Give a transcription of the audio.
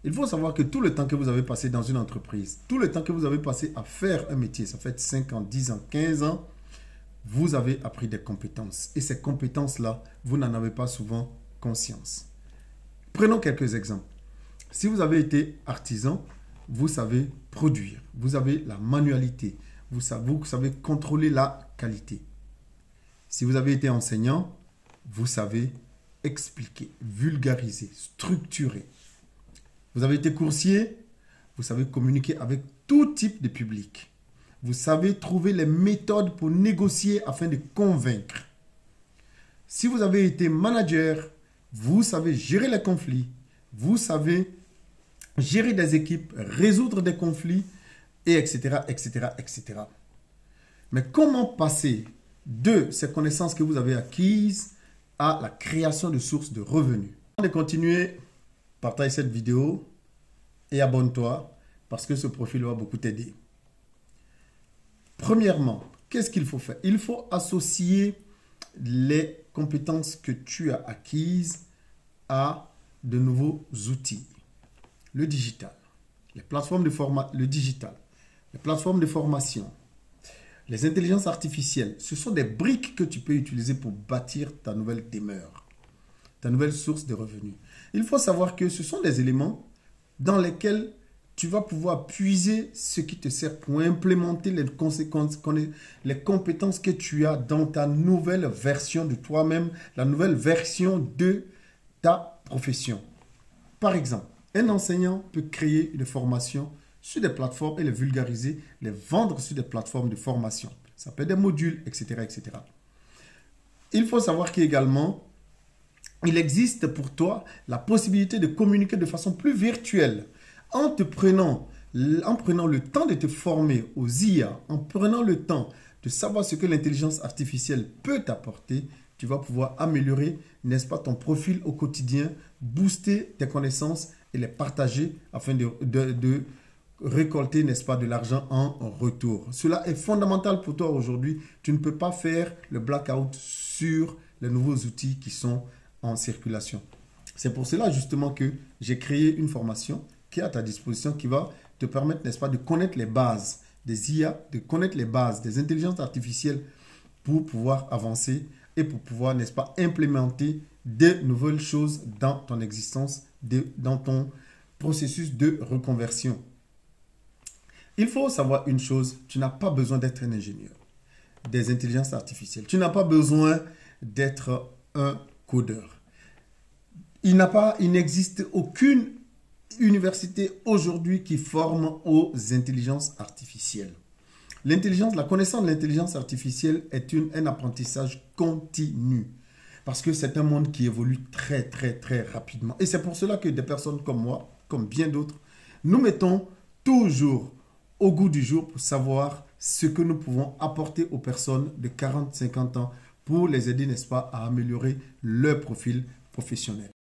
Il faut savoir que tout le temps que vous avez passé dans une entreprise, tout le temps que vous avez passé à faire un métier, ça fait 5 ans, 10 ans, 15 ans, vous avez appris des compétences. Et ces compétences-là, vous n'en avez pas souvent conscience. Prenons quelques exemples. Si vous avez été artisan, vous savez produire. Vous avez la manualité. Vous savez contrôler la qualité. Si vous avez été enseignant, vous savez expliquer, vulgariser, structurer. Vous avez été coursier, vous savez communiquer avec tout type de public. Vous savez trouver les méthodes pour négocier afin de convaincre. Si vous avez été manager, vous savez gérer les conflits. Vous savez gérer des équipes, résoudre des conflits, et etc., etc., etc. Mais comment passer de ces connaissances que vous avez acquises à la création de sources de revenus? Avant de continuer, partage cette vidéo et abonne-toi parce que ce profil va beaucoup t'aider. Premièrement, qu'est-ce qu'il faut faire? Il faut associer les compétences que tu as acquises à de nouveaux outils. Le digital, les plateformes de le digital, les plateformes de formation, les intelligences artificielles, ce sont des briques que tu peux utiliser pour bâtir ta nouvelle demeure, ta nouvelle source de revenus. Il faut savoir que ce sont des éléments dans lesquels tu vas pouvoir puiser ce qui te sert pour implémenter les conséquences, les compétences que tu as dans ta nouvelle version de toi-même, la nouvelle version de ta profession. Par exemple, un enseignant peut créer une formation sur des plateformes et les vulgariser, les vendre sur des plateformes de formation. Ça peut être des modules, etc., etc. Il faut savoir qu'également, il existe pour toi la possibilité de communiquer de façon plus virtuelle en prenant le temps de te former aux IA, en prenant le temps de savoir ce que l'intelligence artificielle peut t'apporter. Tu vas pouvoir améliorer, n'est-ce pas, ton profil au quotidien, booster tes connaissances et les partager afin de récolter, n'est-ce pas, de l'argent en retour. Cela est fondamental pour toi aujourd'hui. Tu ne peux pas faire le blackout sur les nouveaux outils qui sont en circulation. C'est pour cela justement que j'ai créé une formation qui est à ta disposition, qui va te permettre, n'est-ce pas, de connaître les bases des IA, de connaître les bases des intelligences artificielles pour pouvoir avancer et pour pouvoir, n'est-ce pas, implémenter de nouvelles choses dans ton existence, dans ton processus de reconversion. Il faut savoir une chose, tu n'as pas besoin d'être un ingénieur des intelligences artificielles. Tu n'as pas besoin d'être un codeur. Il n'existe aucune université aujourd'hui qui forme aux intelligences artificielles. La connaissance de l'intelligence artificielle est un apprentissage continu. Parce que c'est un monde qui évolue très, très, très rapidement. Et c'est pour cela que des personnes comme moi, comme bien d'autres, nous mettons toujours au goût du jour pour savoir ce que nous pouvons apporter aux personnes de 40-50 ans pour les aider, n'est-ce pas, à améliorer leur profil professionnel.